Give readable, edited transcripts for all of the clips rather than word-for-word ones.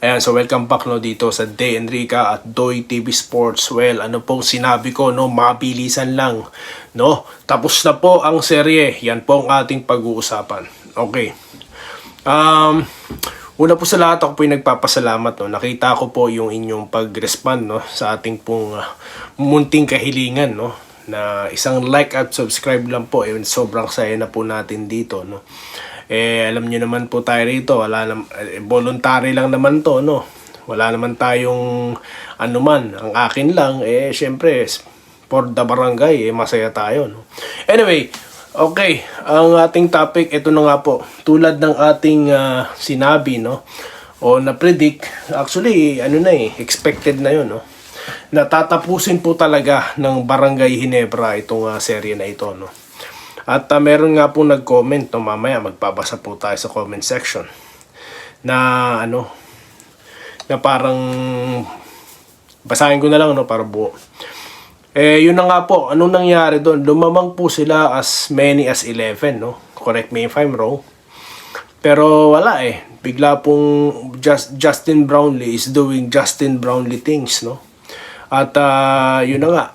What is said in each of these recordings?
Ayan, so welcome back no dito sa Day Enrica at Doy TV Sports. Well, ano pong sinabi ko no, mabilisan lang, no? Tapos na po ang serye. Yan po ang ating pag-uusapan. Okay. Una po sa lahat, ako po yung nagpapasalamat no. Nakita ko po yung inyong pag-respond no sa ating pong munting kahilingan no, na isang like at subscribe lang po. Sobrang saya na po natin dito no. Alam niyo naman po tayo rito, voluntary lang naman to, no? Wala naman tayong anuman. Ang akin lang, syempre, for the barangay, masaya tayo, no? Anyway, okay, ang ating topic, ito na nga po. Tulad ng ating sinabi, no? O na-predict, actually, expected na yun, no? Natatapusin po talaga ng Barangay Ginebra itong serye na ito, no? At meron nga po nag-comment, no, mamaya magbabasa po tayo sa comment section na na parang basahin ko na lang no para buo. Yun na nga po, anong nangyari doon? Lumamang po sila as many as 11, no? Correct me if I'm wrong. Pero wala bigla pong Justin Brownlee is doing Justin Brownlee things, no? At yun na nga,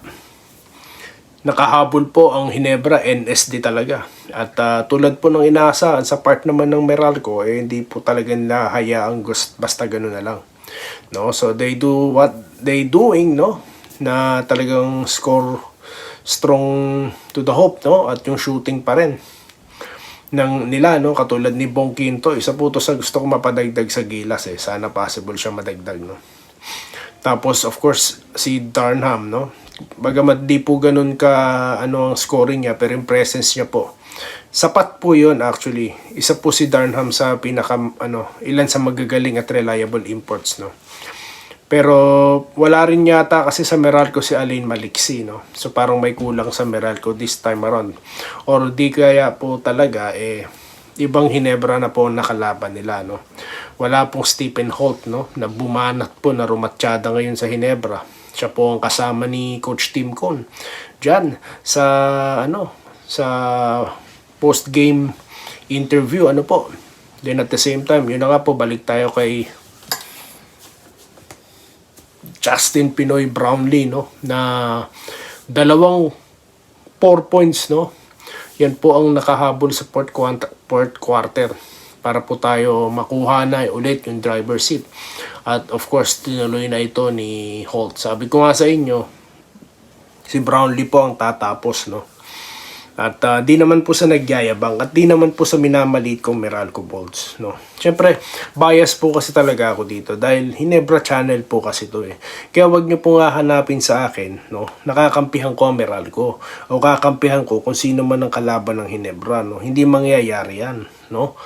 nakahabol po ang Ginebra, NSD talaga. At tulad po ng inaasahan sa part naman ng Meralco, hindi po talaga nila hayaang basta gano'n na lang. No? So they do what they doing, no? Na talagang score strong to the hope, no? At yung shooting pa rin ng nila, no? Katulad ni Bong Quinto, isa po to sa gusto ko mapadagdag sa Gilas Sana possible siya madagdag, no? Tapos of course si Darnham, no? Bagamat di po ganun ka ang scoring niya, pero yung presence niya po sapat po yun actually. Isa po si Darnham sa pinaka ilan sa magagaling at reliable imports, no. Pero wala rin yata kasi sa Meralco si Alain Maliksi, no. So parang may kulang sa Meralco this time around. Or di kaya po talaga ibang Ginebra na po nakalaban nila, no. Wala pong Stephen Holt, no, na bumanat po na rumatsyada ngayon sa Ginebra. Siya po ang kasama ni Coach Tim Cone diyan sa sa post-game interview po. Then at the same time, yun na nga po, balik tayo kay Justin Pinoy Brownlee, no, na dalawang 4 points, no. Yan po ang nakahabol sa fourth quarter para po tayo makuha na ulit yung driver seat. At of course, tinuloy na ito ni Holt. Sabi ko nga sa inyo, si Brownlee po ang tatapos, no. At di naman po sa nagyayabang at di naman po sa minamaliit kong Meralco Bolts, no. Siyempre, bias po kasi talaga ako dito dahil Ginebra Channel po kasi to Kaya wag niyo po nga hanapin sa akin, no. Nakakampihan ko ang Meralco o kakampihan ko kung sino man ang kalaban ng Ginebra, no. Hindi mangyayari yan, no.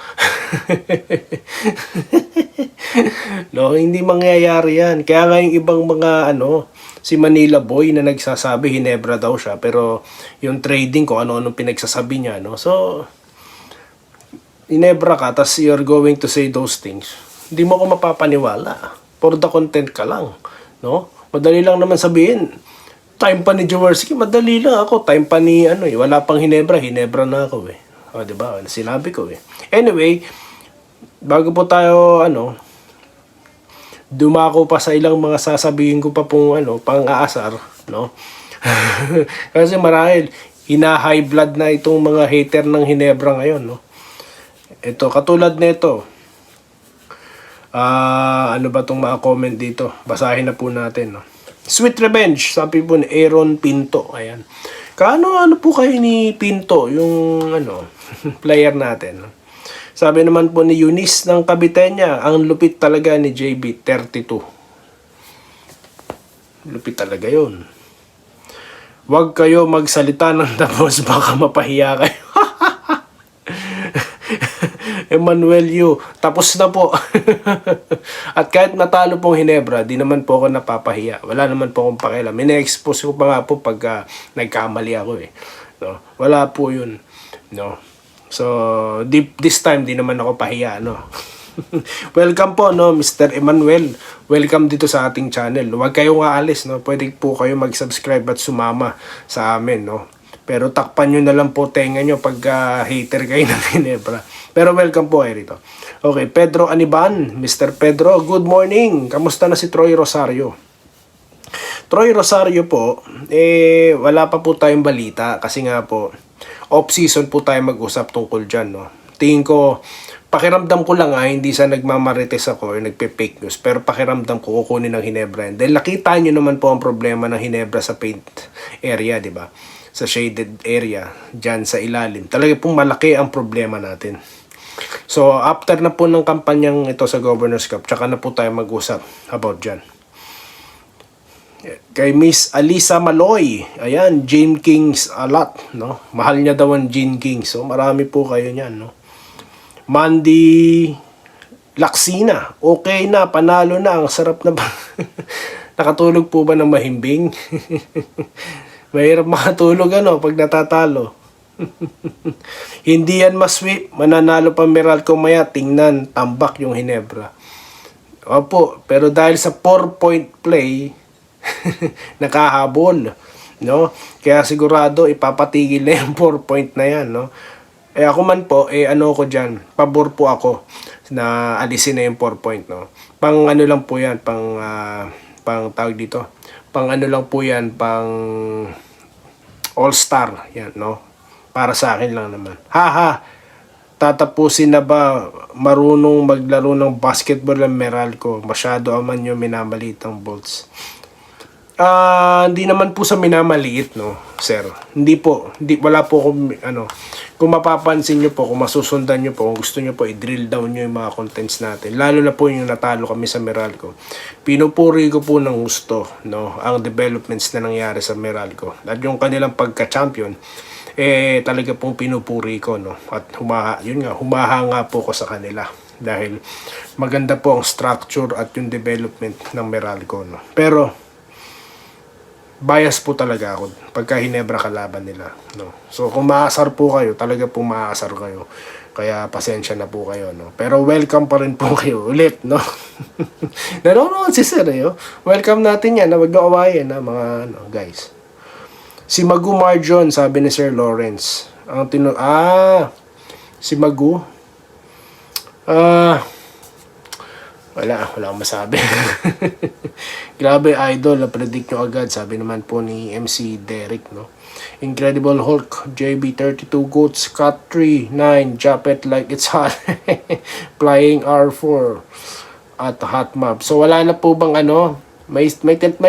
No, hindi mangyayari yan. Kaya nga yung ibang mga si Manila Boy na nagsasabi Ginebra daw siya, pero yung trading ko ano-anong pinagsasabi niya, no. So Ginebra ka, tas you're going to say those things. Hindi mo ko mapapaniwala. For the content ka lang, no. Madali lang naman sabihin. Time pa ni Jaworski, madali lang ako. Time pa ni wala pang Ginebra na ako O, diba? Sinabi ko Anyway, bago po tayo dumako pa sa ilang mga sasabihin ko pa pong pang-aasar, no? Kasi marahil hina-high blood na itong mga hater ng Ginebra ngayon, no? Ito, katulad nito. Ano ba tong mga comment dito? Basahin na po natin, no? Sweet Revenge, sabi po ni Aaron Pinto. Ayan. Ano po kayo ni Pinto, yung player natin, no? Sabi naman po ni Eunice ng Caviteña, ang lupit talaga ni JB32. Lupit talaga yun. Huwag kayo magsalita ng tapos baka mapahiya kayo. Emmanuel Yu, tapos na po. At kahit natalo pong Ginebra, di naman po ako napapahiya. Wala naman po akong pakialam. Ina-expose ko pa nga po pag nagkamali ako No? Wala po yun. No? So, this time, di naman ako pahiya, no? Welcome po, no, Mr. Emmanuel. Welcome dito sa ating channel. Huwag kayong aalis, no? Pwede po kayo mag-subscribe at sumama sa amin, no? Pero takpan nyo na lang po tenga nyo pag hater kayo ng Ginebra. Pero welcome po kayo rito. Okay, Pedro Aniban. Mr. Pedro, good morning. Kamusta na si Troy Rosario? Troy Rosario po, wala pa po tayong balita kasi nga po, off-season po tayo mag-usap tungkol dyan, no? Tingin ko, pakiramdam ko lang hindi sa nagmamarites ako or nagpe-fake news, pero pakiramdam ko kukunin ng Ginebra. Dahil nakita nyo naman po ang problema ng Ginebra sa paint area, di ba? Sa shaded area, dyan sa ilalim. Talaga pong malaki ang problema natin. So, after na po ng kampanyang ito sa Governor's Cup, tsaka na po tayo mag-usap about dyan. Kay Miss Alisa Maloy, ayan, Gene Kings a lot, no? Mahal niya daw ang Gene Kings. So, marami po kayo niyan, no? Mandy Laksina, okay na, panalo na, ang sarap na ba? Nakatulog po ba ng mahimbing? Mahirap makatulog pag natatalo. Hindi yan masweep, mananalo pa Meralco maya, tingnan, tambak yung Ginebra. Opo, pero dahil sa 4-point play, nakahabol, no? Kaya sigurado ipapatigil na yung 4-point na yan, no? Ako man po, ano ko dyan, pabor po ako na alisin na yung 4-point, no? Pang ano lang po yan, pang tawag dito, pang ano lang po yan, pang all-star, yan, no? Para sa akin lang naman. Haha, tatapusin na ba marunong maglaro ng basketball ang Meralco? Masyado aman yung minamalitang Bolts. Hindi naman po sa minamaliit, no, sir. Hindi po, wala po akong, kung mapapansin nyo po, kung masusundan nyo po, kung gusto nyo po, i-drill down nyo yung mga contents natin. Lalo na po yung natalo kami sa Meralco. Pinupuri ko po ng gusto, no, ang developments na nangyari sa Meralco. At yung kanilang pagka-champion, talaga pong pinupuri ko, no. At humahanga po ko sa kanila. Dahil maganda po ang structure at yung development ng Meralco, no. Pero, bias po talaga ako pagka Ginebra kalaban nila, no. So kung maasar po kayo, talaga po maasar kayo. Kaya pasensya na po kayo, no. Pero welcome pa rin po kayo ulit, no. Nanonood si Sir, welcome natin yan, na wag na awayin, mga guys. Si Magu Marjon, sabi ni Sir Lawrence. Si Magu. Wala akong masabi. Grabe, idol, na-predict nyo agad. Sabi naman po ni MC Derek, no? Incredible Hulk, JB32 Goats, Cut 3, 9, Japet like it's hot. Flying R4 at Hot Mob. So wala na po bang may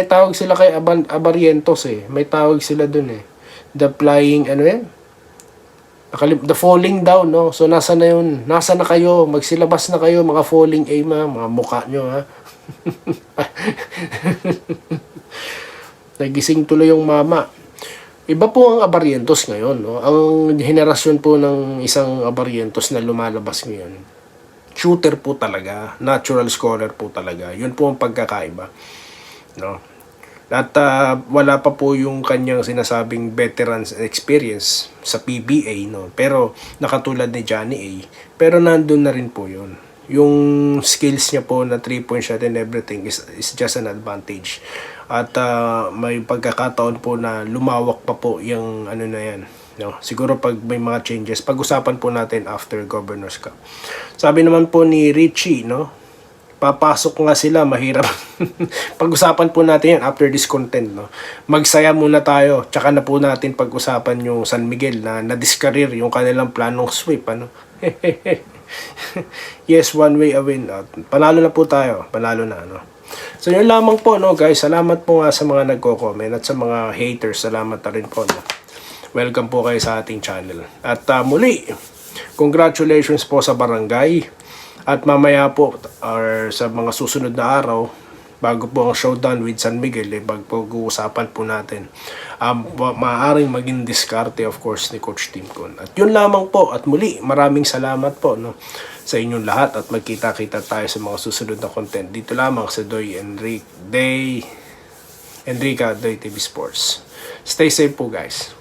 tawag sila kay Abarientos May tawag sila dun The Flying The falling down, no? So nasa na yun? Nasa na kayo? Magsilabas na kayo, mga falling aim, mga mukha nyo, Nagising tuloy yung mama. Iba po ang Abarientos ngayon, no? Ang henerasyon po ng isang Abarientos na lumalabas ngayon, shooter po talaga, natural scorer po talaga. Yun po ang pagkakaiba, no? At wala pa po yung kanyang sinasabing veterans experience sa PBA, no? Pero nakatulad ni Johnny A. Pero nandun na rin po yun. Yung skills niya po na 3-point shot and everything is just an advantage. At may pagkakataon po na lumawak pa po yung na yan. No? Siguro pag may mga changes, pag-usapan po natin after Governor's Cup. Sabi naman po ni Richie, no? Papasok nga sila, mahirap. Pag-usapan po natin yan after this content, no? Magsaya muna tayo, tsaka na po natin pag-usapan yung San Miguel na na-discareer yung kanilang planong sweep, Yes, one way a win. Panalo na po tayo, panalo na, So yun lamang po, no, guys. Salamat po nga sa mga nagko-comment at sa mga haters, salamat na rin po, no? Welcome po kayo sa ating channel. At muli, congratulations po sa barangay. At mamaya po, or sa mga susunod na araw, bago po ang showdown with San Miguel, pag-uusapan po natin, maaaring maging diskarte, of course, ni Coach Tim Con. At yun lamang po. At muli, maraming salamat po, no, sa inyong lahat. At magkita-kita tayo sa mga susunod na content. Dito lamang sa Enrica Doy TV Sports. Stay safe po, guys.